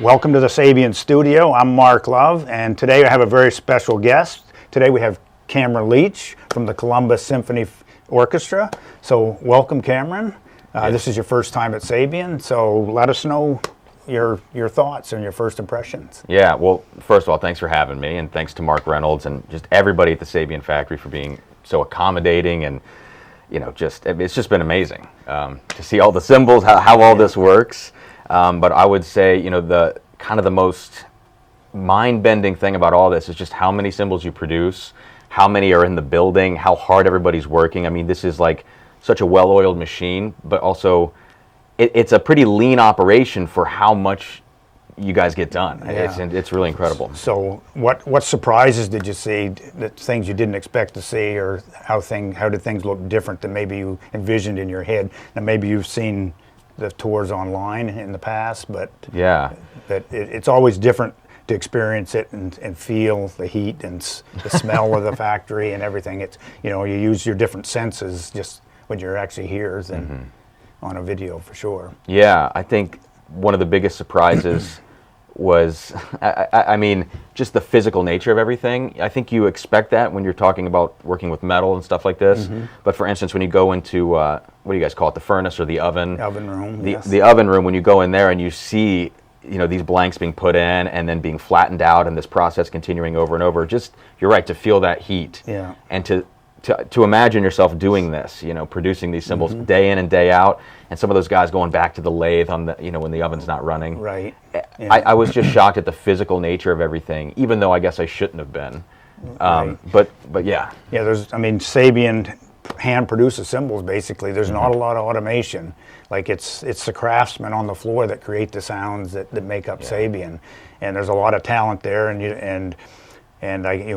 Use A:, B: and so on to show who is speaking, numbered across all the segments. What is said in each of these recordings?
A: Welcome to the SABIAN studio. I'm Mark Love, and today I have a very special guest. Today we have Cameron Leach from the Columbus Symphony Orchestra. So welcome, Cameron. This is your first time at SABIAN, so let us know your thoughts and your first impressions.
B: Yeah, well, first of all, thanks for having me, and thanks to Mark Reynolds and just everybody at the SABIAN factory for being so accommodating, and it's just been amazing to see all the cymbals, how all this works. But I would say, the kind of the most mind-bending thing about all this is just how many cymbals you produce, how many are in the building, how hard everybody's working. I mean, this is like such a well-oiled machine, but also it's a pretty lean operation for how much you guys get done. Yeah. It's really incredible.
A: So what surprises did you see, that things you didn't expect to see, or how did things look different than maybe you envisioned in your head? And maybe you've seen the tours online in the past, but yeah, it's always different to experience it and feel the heat and the smell of the factory and everything. It's, you use your different senses just when you're actually here than on a video, for sure.
B: Yeah, I think one of the biggest surprises was, I mean, just the physical nature of everything. I think you expect that when you're talking about working with metal and stuff like this. But for instance, when you go into, what do you guys call it, the furnace or the oven?
A: Oven room, yes.
B: The oven room, when you go in there and you see, these blanks being put in and then being flattened out and this process continuing over and over, just, you're right, to feel that heat.
A: Yeah.
B: And to imagine yourself doing this, producing these cymbals day in and day out, and some of those guys going back to the lathe on the, when the oven's not running.
A: Right.
B: Yeah. I was just shocked at the physical nature of everything, even though I guess I shouldn't have been.
A: Right.
B: But yeah.
A: Yeah, SABIAN hand produces cymbals basically. There's not a lot of automation. Like it's the craftsmen on the floor that create the sounds that make up SABIAN, and there's a lot of talent there, and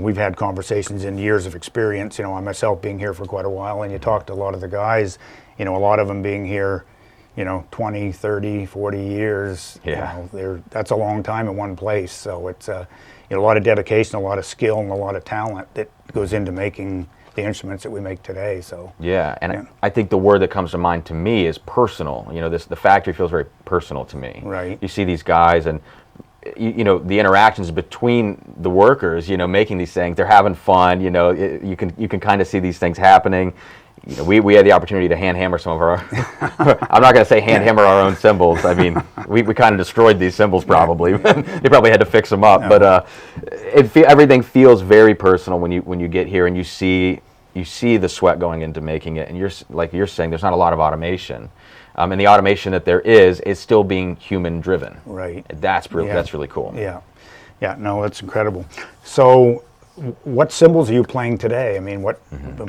A: we've had conversations in years of experience, I myself being here for quite a while, and you talk to a lot of the guys, a lot of them being here, 20, 30, 40 years, that's a long time in one place. So it's a lot of dedication, a lot of skill, and a lot of talent that goes into making the instruments that we make today. So
B: yeah, and I think the word that comes to mind to me is personal. The factory feels very personal to me.
A: Right. You
B: see these guys, and the interactions between the workers, making these things, they're having fun. You can kind of see these things happening. We had the opportunity to hand hammer some of our. I'm not going to say hand hammer our own cymbals. I mean, we kind of destroyed these cymbals probably. They probably had to fix them up. No. But everything feels very personal when you get here and you see the sweat going into making it, and you're saying there's not a lot of automation. And the automation that there is still being human driven.
A: Right.
B: That's really cool.
A: Yeah. Yeah. No, that's incredible. So, what cymbals are you playing today? I mean,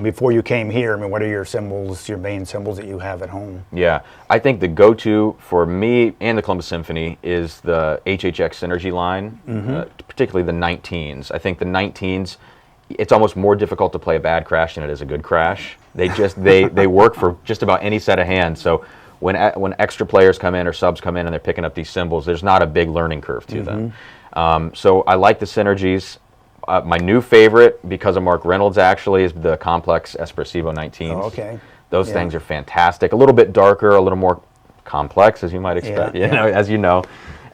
A: before you came here, what are your cymbals, your main cymbals that you have at home?
B: Yeah, I think the go-to for me and the Columbus Symphony is the HHX Synergy line, particularly the 19s. I think the 19s, it's almost more difficult to play a bad crash than it is a good crash. They work for just about any set of hands. So when extra players come in or subs come in and they're picking up these cymbals, there's not a big learning curve to them. So I like the Synergies. My new favorite, because of Mark Reynolds actually, is the Complex Espressivo 19s.
A: Oh, okay.
B: Those things are fantastic. A little bit darker, a little more complex, as you might expect, as you know.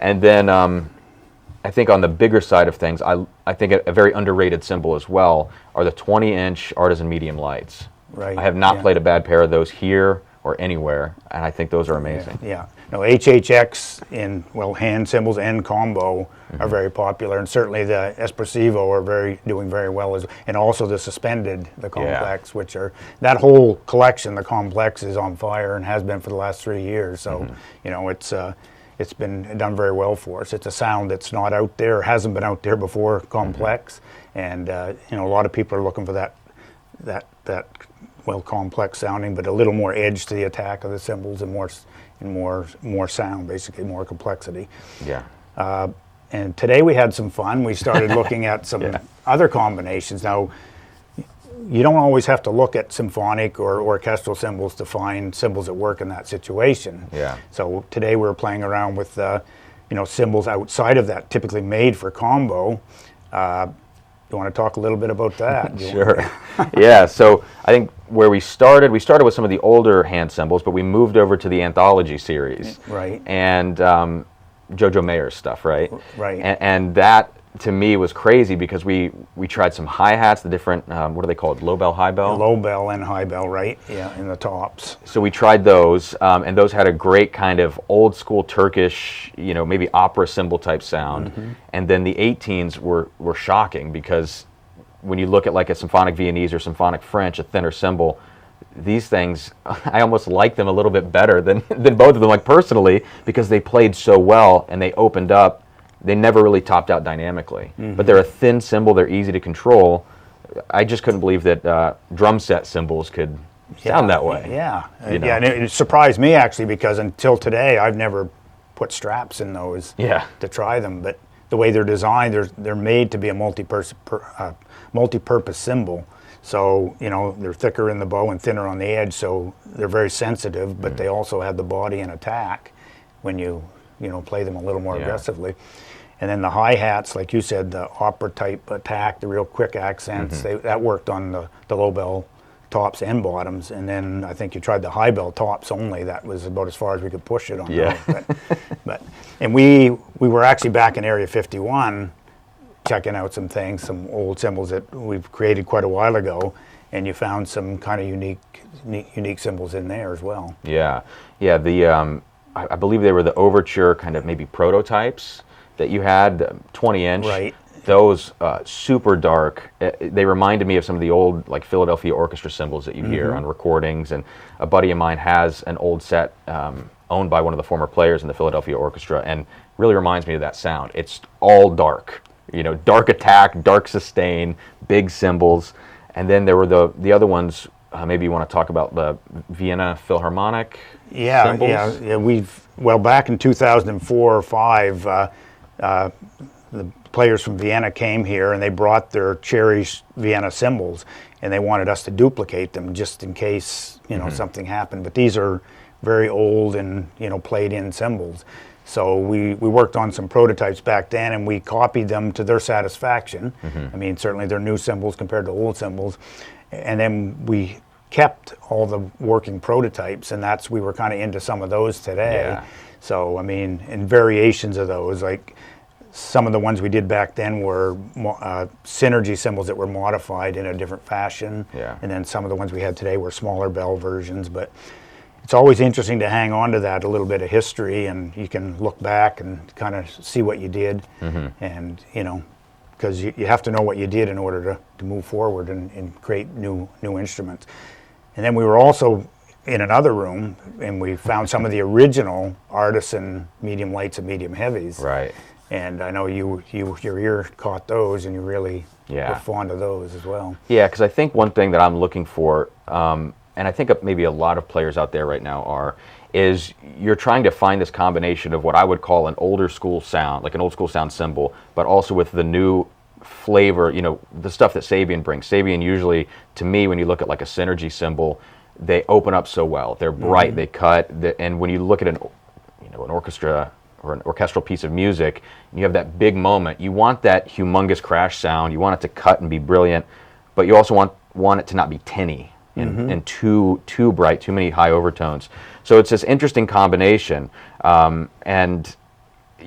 B: And then I think on the bigger side of things, I think a very underrated cymbal as well are the 20-inch Artisan Medium Lights.
A: Right.
B: I have not played a bad pair of those here or anywhere, and I think those are amazing.
A: Yeah. No, HHX in hand cymbals and combo are very popular, and certainly the Espressivo are doing very well, and also the suspended, the Complex, which are, that whole collection, the Complex, is on fire and has been for the last 3 years. So it's been done very well for us. It's a sound that's not out there, hasn't been out there before, Complex, and a lot of people are looking for that complex sounding, but a little more edge to the attack of the cymbals and more sound, basically more complexity.
B: Yeah.
A: And today we had some fun. We started looking at some other combinations. Now, you don't always have to look at symphonic or orchestral cymbals to find cymbals that work in that situation.
B: Yeah.
A: So today we were playing around with cymbals outside of that, typically made for combo. You want to talk a little bit about that?
B: Sure. Yeah, so I think where we started with some of the older hand cymbals, but we moved over to the anthology series.
A: Right.
B: And Jojo Mayer's stuff, right?
A: Right.
B: And that to me was crazy because we tried some hi-hats, the different, what are they called, low bell, high bell?
A: Low bell and high bell, right? Yeah, in the tops.
B: So we tried those, and those had a great kind of old school Turkish, maybe opera cymbal type sound. And then the 18s were shocking because when you look at like a symphonic Viennese or symphonic French, a thinner cymbal, these things, I almost like them a little bit better than both of them, like personally, because they played so well and they opened up. They never really topped out dynamically, but they're a thin cymbal. They're easy to control. I just couldn't believe that drum set cymbals could sound that way.
A: Yeah, yeah, and it surprised me actually because until today I've never put straps in those to try them. But the way they're designed, they're made to be a multi-purpose cymbal. So they're thicker in the bow and thinner on the edge, so they're very sensitive. But they also have the body and attack when you play them a little more aggressively. And then the hi-hats, like you said, the opera-type attack, the real quick accents, that worked on the low bell tops and bottoms. And then I think you tried the high bell tops only. That was about as far as we could push it on those. And we were actually back in Area 51 checking out some things, some old cymbals that we've created quite a while ago, and you found some kind of unique cymbals in there as well.
B: Yeah, the I believe they were the Overture kind of maybe prototypes that you had, 20-inch.
A: Right.
B: Those super dark. They reminded me of some of the old like Philadelphia orchestra cymbals that you hear on recordings. And a buddy of mine has an old set owned by one of the former players in the Philadelphia Orchestra, and really reminds me of that sound. It's all dark. Dark attack, dark sustain, big cymbals. And then there were the other ones. Maybe you want to talk about the Vienna Philharmonic cymbals?
A: Yeah. Back in 2004 or 5, the players from Vienna came here and they brought their cherished Vienna cymbals, and they wanted us to duplicate them just in case something happened. But these are very old and played in cymbals. So we worked on some prototypes back then, and we copied them to their satisfaction. I mean, certainly they're new cymbals compared to old cymbals. And then we kept all the working prototypes, and we were kind of into some of those today.
B: Yeah.
A: So, I mean, and variations of those, like some of the ones we did back then were synergy cymbals that were modified in a different fashion.
B: Yeah.
A: And then some of the ones we had today were smaller bell versions. But it's always interesting to hang on to that, a little bit of history, and you can look back and kind of see what you did. And, because you have to know what you did in order to move forward and create new instruments. And then we were also in another room, and we found some of the original artisan medium lights and medium heavies.
B: Right.
A: And I know your ear caught those, and you really were fond of those as well. Yeah,
B: because I think one thing that I'm looking for, and I think maybe a lot of players out there right now is you're trying to find this combination of what I would call an older school sound, like an old school sound cymbal, but also with the new flavor, the stuff that SABIAN brings. SABIAN usually, to me, when you look at like a synergy cymbal, they open up so well. They're bright, they cut, and when you look at an orchestra or an orchestral piece of music, and you have that big moment, you want that humongous crash sound, you want it to cut and be brilliant, but you also want it to not be tinny and too bright, too many high overtones. So it's this interesting combination, and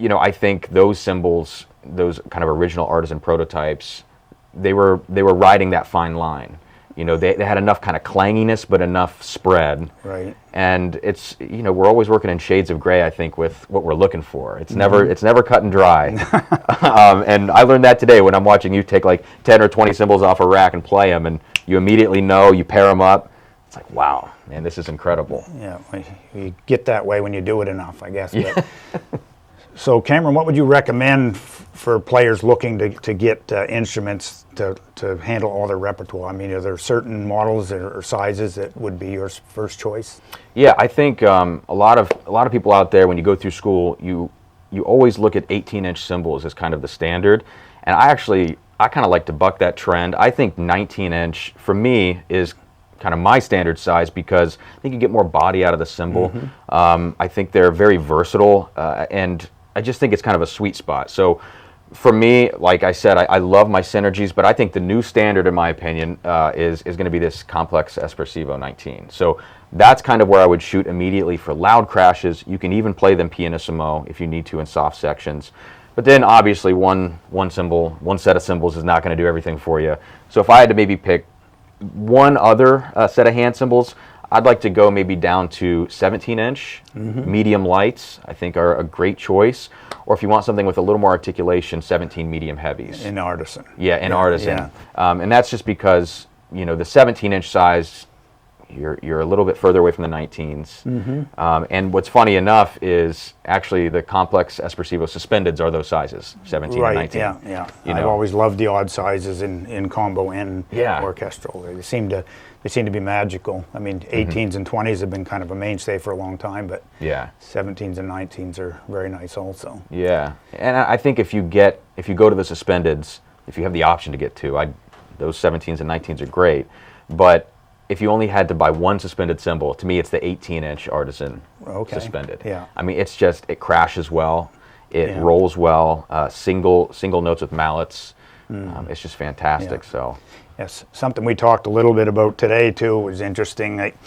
B: I think those cymbals, those kind of original artisan prototypes, they were riding that fine line. They had enough kind of clanginess, but enough spread.
A: Right.
B: And it's we're always working in shades of gray, I think, with what we're looking for. It's never cut and dry. And I learned that today when I'm watching you take like 10 or 20 cymbals off a rack and play them, and you immediately you pair them up. It's like, wow, man, this is incredible.
A: Yeah, you get that way when you do it enough, I guess. But. So, Cameron, what would you recommend for players looking to get instruments to handle all their repertoire? I mean, are there certain models or sizes that would be your first choice?
B: Yeah, I think a lot of people out there, when you go through school, you always look at 18-inch cymbals as kind of the standard, and I kind of like to buck that trend. I think 19-inch for me is kind of my standard size because I think you get more body out of the cymbal. I think they're very versatile, and I just think it's kind of a sweet spot. So for me, like I said, I love my synergies, but I think the new standard, in my opinion, is going to be this complex espressivo 19. So that's kind of where I would shoot immediately for loud crashes. You can even play them pianissimo if you need to in soft sections. But then obviously one set of cymbals is not going to do everything for you. So if I had to maybe pick one other set of hand cymbals, I'd like to go maybe down to 17-inch. Medium lights, I think, are a great choice. Or if you want something with a little more articulation, 17 medium heavies.
A: In Artisan.
B: Yeah, in Artisan.
A: Yeah.
B: And that's just because, you know, the 17-inch size, you're a little bit further away from the 19s. And what's funny enough is actually the complex espressivo suspendeds are those sizes, 17 and 19.
A: Yeah. I've always loved the odd sizes in combo and orchestral. They seem to be magical. I mean, 18s and 20s have been kind of a mainstay for a long time, but 17s and 19s are very nice also.
B: Yeah, and I think if you go to the suspendeds, if you have the option to get two, those 17s and 19s are great, but if you only had to buy one suspended cymbal, to me it's the 18-inch Artisan suspended.
A: Yeah.
B: I mean, it's just, it crashes well, it rolls well, single notes with mallets. It's just fantastic. So.
A: Yes, something we talked a little bit about today too was interesting. Like,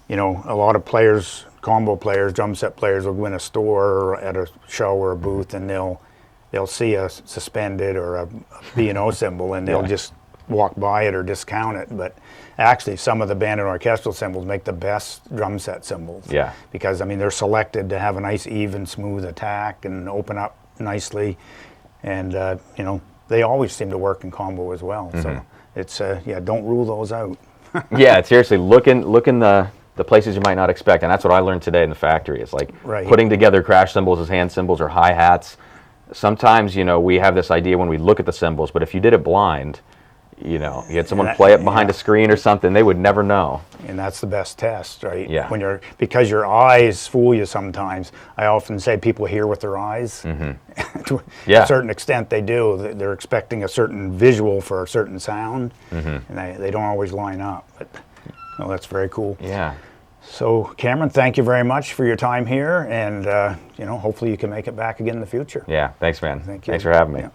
A: you know, a lot of players, combo players, drum set players will go in a store or at a show or a booth, and they'll see a suspended or a B&O cymbal, and they'll just walk by it or discount it. But actually, some of the band and orchestral cymbals make the best drum set cymbals. Yeah. Because I mean, they're selected to have a nice, even, smooth attack and open up nicely, and you know, they always seem to work in combo as well. So. It's don't rule those out.
B: Yeah, seriously, look in the places you might not expect, and that's what I learned today in the factory. It's like putting together crash cymbals as hand cymbals or hi-hats. Sometimes, you know, we have this idea when we look at the cymbals, but if you did it blind, you know, you had someone play it behind a screen or something, they would never know.
A: And that's the best test, right?
B: Yeah.
A: Because your eyes fool you sometimes. I often say people hear with their eyes. To a certain extent they do. They're expecting a certain visual for a certain sound, and they don't always line up. But no, that's very cool.
B: Yeah.
A: So Cameron, thank you very much for your time here, and you know, hopefully you can make it back again in the future.
B: Yeah, thanks man.
A: Thank you.
B: Thanks for having me.
A: Yeah.